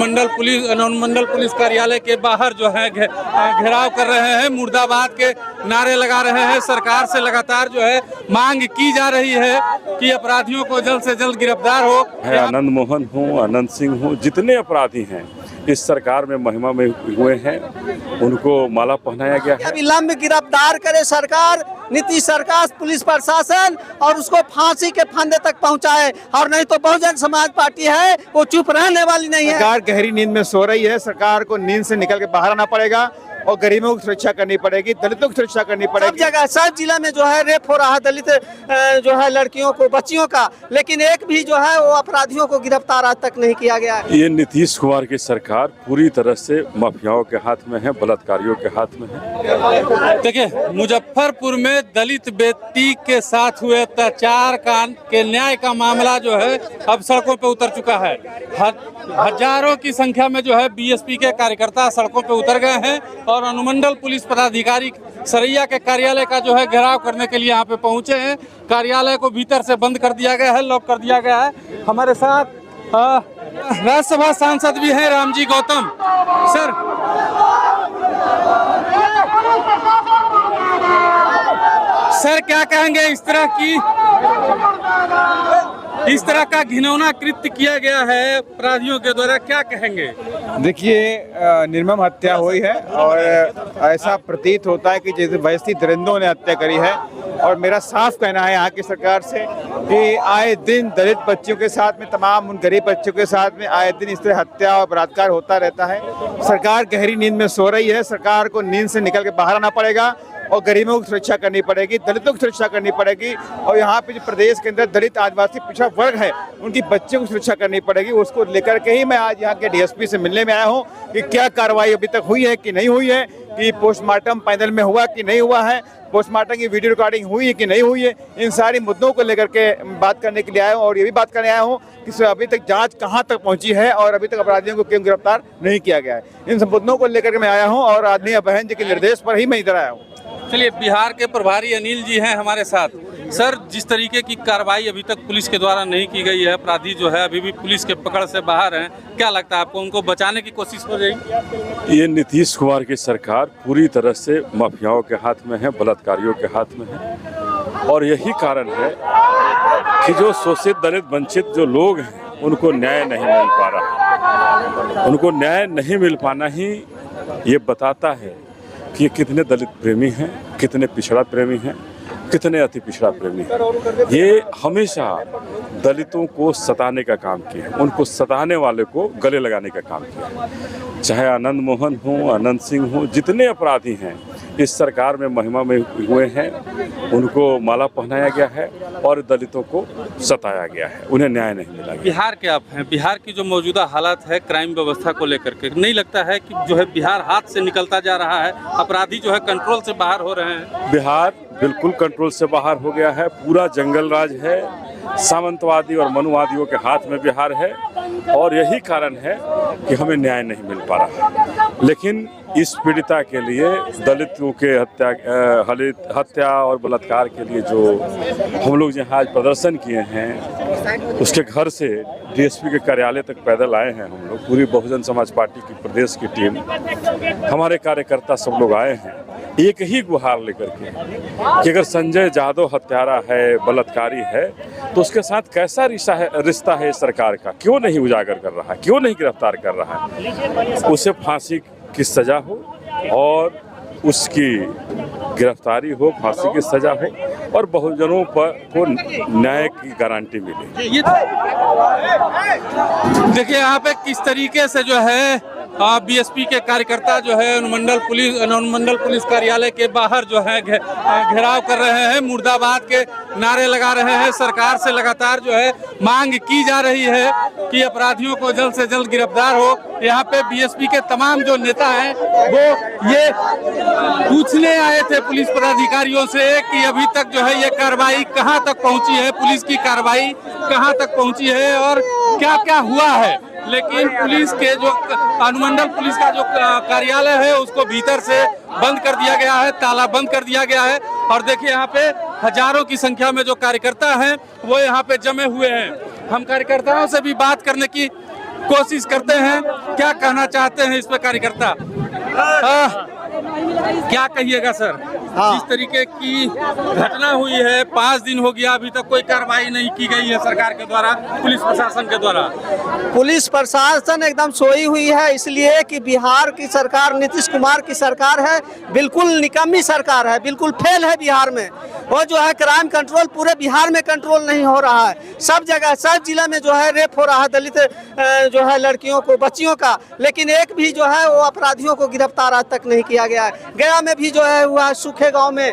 अनुमंडल पुलिस कार्यालय के बाहर जो है घेराव कर रहे हैं, मुर्दाबाद के नारे लगा रहे हैं। सरकार से लगातार जो है मांग की जा रही है कि अपराधियों को जल्द से जल्द गिरफ्तार हो। आनंद मोहन हूँ, अनंत सिंह हूँ, जितने अपराधी हैं इस सरकार में महिमा में हुए हैं उनको माला पहनाया गया है। विलंब गिरफ्तार करे सरकार, नीतीश सरकार, पुलिस प्रशासन और उसको फांसी के फंदे तक पहुंचाए, और नहीं तो बहुजन समाज पार्टी है वो चुप रहने वाली नहीं है। सरकार गहरी नींद में सो रही है। सरकार को नींद से निकल के बाहर आना पड़ेगा और गरीबों की सुरक्षा करनी पड़ेगी, दलितों की सुरक्षा करनी पड़ेगी। सब जगह, सब जिला में जो है रेप हो रहा है दलित जो है लड़कियों को, बच्चियों का, लेकिन एक भी जो है वो अपराधियों को गिरफ्तार आज तक नहीं किया गया है। ये नीतीश कुमार की सरकार पूरी तरह से माफियाओं के हाथ में है, बलात्कारियों के हाथ में है। देखिए, मुजफ्फरपुर में दलित बेटी के साथ हुए अत्याचार के न्याय का मामला जो है अब सड़कों पे उतर चुका है। हजारों की संख्या में जो है बीएसपी के कार्यकर्ता सड़कों पे उतर गए हैं और अनुमंडल पुलिस पदाधिकारी सरैया के कार्यालय का जो है घेराव करने के लिए यहाँ पे पहुंचे हैं। कार्यालय को भीतर से बंद कर दिया गया है, लॉक कर दिया गया है। हमारे साथ राज्यसभा सांसद भी हैं रामजी गौतम। सर क्या कहेंगे इस तरह का घिनौना कृत्य किया गया है अपराधियों के द्वारा, क्या कहेंगे? देखिए, निर्मम हत्या हुई है और ऐसा प्रतीत होता है कि जैसे वैसी दरिंदों ने हत्या करी है। और मेरा साफ कहना है यहाँ की सरकार से कि आए दिन दलित बच्चियों के साथ में, तमाम उन गरीब बच्चों के साथ में आए दिन इस तरह हत्या और बलात्कार होता रहता है। सरकार गहरी नींद में सो रही है। सरकार को नींद से निकल के बाहर आना पड़ेगा और गरीबों की सुरक्षा करनी पड़ेगी, दलितों की सुरक्षा करनी पड़ेगी। और यहाँ पे जो प्रदेश के अंदर दलित आदिवासी पिछड़ा वर्ग है उनकी बच्चियों की सुरक्षा करनी पड़ेगी। उसको लेकर के ही मैं आज यहाँ के डीएसपी से मिलने में आया हूँ कि क्या कार्रवाई अभी तक हुई है कि नहीं हुई है, कि पोस्टमार्टम पैनल में हुआ कि नहीं हुआ है, पोस्टमार्टम की वीडियो रिकॉर्डिंग हुई है कि नहीं हुई है। इन सारी मुद्दों को लेकर के बात करने के लिए आया हूँ। और ये भी बात करने आया हूँ कि अभी तक जांच कहाँ तक पहुँची है और अभी तक अपराधियों को क्यों गिरफ्तार नहीं किया गया है। इन सब मुद्दों को लेकर के मैं आया हूँ और आदरणीय बहन जी के निर्देश पर ही मैं इधर आया हूँ। चलिए, बिहार के प्रभारी अनिल जी हैं हमारे साथ। सर, जिस तरीके की कार्रवाई अभी तक पुलिस के द्वारा नहीं की गई है, अपराधी जो है अभी भी पुलिस के पकड़ से बाहर हैं, क्या लगता है आपको उनको बचाने की कोशिश हो रही? ये नीतीश कुमार की सरकार पूरी तरह से माफियाओं के हाथ में है, बलात्कारियों के हाथ में है। और यही कारण है कि जो शोषित दलित वंचित जो लोग हैं उनको न्याय नहीं मिल पा रहा। उनको न्याय नहीं मिल पाना ही ये बताता है कि कितने दलित प्रेमी हैं, कितने पिछड़ा प्रेमी हैं, कितने अति पिछड़ा प्रेमी हैं। ये हमेशा दलितों को सताने का काम किया है, उनको सताने वाले को गले लगाने का काम किया है। चाहे आनंद मोहन हूँ, अनंत सिंह हूँ, जितने अपराधी हैं इस सरकार में महिमा में हुए हैं उनको माला पहनाया गया है और दलितों को सताया गया है, उन्हें न्याय नहीं मिला। बिहार के आप हैं, बिहार की जो मौजूदा हालत है क्राइम व्यवस्था को लेकर के, नहीं लगता है कि जो है बिहार हाथ से निकलता जा रहा है, अपराधी जो है कंट्रोल से बाहर हो रहे हैं? बिहार बिल्कुल कंट्रोल से बाहर हो गया है। पूरा जंगल राज है, सामंतवादी और मनुवादियों के हाथ में बिहार है और यही कारण है कि हमें न्याय नहीं मिल पा रहा है। लेकिन इस पीड़िता के लिए, दलितों के हत्या और बलात्कार के लिए जो हम लोग यहाँ आज प्रदर्शन किए हैं, उसके घर से डीएसपी के कार्यालय तक पैदल आए हैं हम लोग, पूरी बहुजन समाज पार्टी की प्रदेश की टीम, हमारे कार्यकर्ता सब लोग आए हैं एक ही गुहार लेकर के कि अगर संजय जादव हत्यारा है, बलात्कारी है, तो उसके साथ कैसा रिश्ता है सरकार का, क्यों नहीं उजागर कर रहा है, क्यों नहीं गिरफ्तार कर रहा है। उसे फांसी की सजा हो और उसकी गिरफ्तारी हो, फांसी की सजा हो और बहुजनों पर को न्याय की गारंटी मिले। देखिए यहाँ पे किस तरीके से जो है बीएसपी के कार्यकर्ता जो है अनुमंडल पुलिस कार्यालय के बाहर जो है घेराव कर रहे हैं, मुर्दाबाद के नारे लगा रहे हैं। सरकार से लगातार जो है मांग की जा रही है कि अपराधियों को जल्द से जल्द गिरफ्तार हो। यहाँ पे बीएसपी के तमाम जो नेता हैं वो ये पूछने आए थे पुलिस पदाधिकारियों से कि अभी तक जो है ये कार्रवाई कहाँ तक पहुँची है, पुलिस की कार्रवाई कहाँ तक पहुँची है और क्या क्या हुआ है। लेकिन पुलिस के जो अनुमंडल पुलिस का जो कार्यालय है उसको भीतर से बंद कर दिया गया है, ताला बंद कर दिया गया है। और देखिए यहाँ पे हजारों की संख्या में जो कार्यकर्ता हैं वो यहाँ पे जमे हुए हैं। हम कार्यकर्ताओं से भी बात करने की कोशिश करते हैं। क्या कहना चाहते हैं इस पे कार्यकर्ता? क्या कहिएगा सर? जिस तरीके की घटना हुई है, 5 दिन हो गया, अभी तक कोई कार्रवाई नहीं की गई है सरकार के द्वारा, पुलिस प्रशासन के द्वारा। पुलिस प्रशासन एकदम सोई हुई है, इसलिए कि बिहार की सरकार नीतीश कुमार की सरकार है, बिल्कुल निकम्मी सरकार है, बिल्कुल फेल है बिहार में। वो जो है क्राइम कंट्रोल पूरे बिहार में कंट्रोल नहीं हो रहा है, सब जगह सब जिला में जो है रेप हो रहा है दलित जो है लड़कियों को, बच्चियों का, लेकिन एक भी जो है वो अपराधियों को गिरफ्तार आज तक नहीं किया गया है। गया में भी जो है हुआ, सूखे गांव में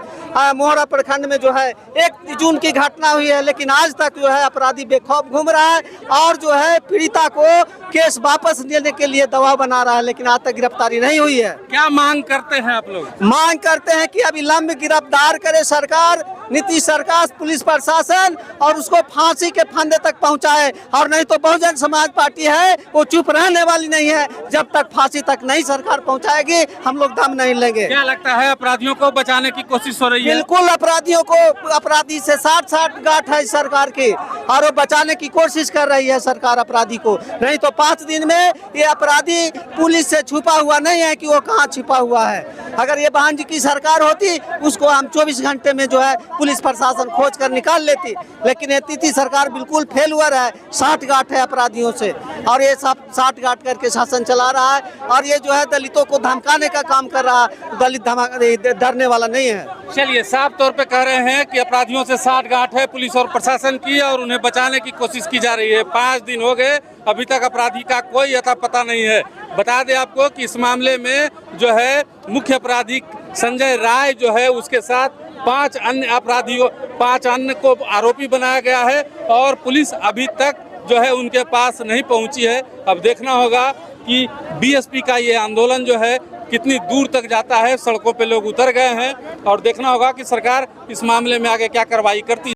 मोहरा प्रखंड में जो है 1 जून की घटना हुई है, लेकिन आज तक जो है अपराधी बेखौफ घूम रहा है और जो है पीड़िता को केस वापस लेने के लिए दबाव बना रहा है, लेकिन आज तक गिरफ्तारी नहीं हुई है। क्या मांग करते हैं आप लोग? मांग करते हैं कि अविलंब गिरफ्तार करे सरकार, नीतीश सरकार, पुलिस प्रशासन, और उसको फांसी के फंदे तक पहुंचाए, और नहीं तो बहुजन समाज पार्टी है वो चुप रहने वाली नहीं है। जब तक फांसी तक नहीं सरकार पहुंचाएगी हम लोग दम नहीं लेंगे। क्या लगता है अपराधियों को बचाने की कोशिश हो रही है? बिल्कुल अपराधियों को, अपराधी से 60 गांठ है सरकार की, और वो बचाने की कोशिश कर रही है सरकार अपराधी को। नहीं तो 5 दिन में ये अपराधी पुलिस से छुपा हुआ नहीं है कि वो कहाँ छिपा हुआ है। अगर ये बहन जी की सरकार होती उसको हम 24 घंटे में जो है पुलिस प्रशासन खोज कर निकाल लेती, लेकिन ये नीतीश सरकार बिल्कुल फेलुअर है, 60 गांठ है अपराधियों से, और ये सब 60 गांठ करके शासन चला रहा है, और ये जो है दलितों को धमकाने का काम कर रहा है। दलित डरने वाला नहीं है। चलिए, साफ तौर पे कह रहे हैं कि अपराधियों से 60 गांठ है पुलिस और प्रशासन की, और उन्हें बचाने की कोशिश की जा रही है। 5 दिन हो गए, अभी तक अपराधी का कोई अता पता नहीं है। बता दें आपको कि इस मामले में जो है मुख्य अपराधी संजय राय जो है, उसके साथ 5 अन्य अपराधियों, 5 अन्य को आरोपी बनाया गया है, और पुलिस अभी तक जो है उनके पास नहीं पहुंची है। अब देखना होगा कि बीएसपी का ये आंदोलन जो है कितनी दूर तक जाता है। सड़कों पे लोग उतर गए हैं, और देखना होगा कि सरकार इस मामले में आगे क्या कार्रवाई करती है।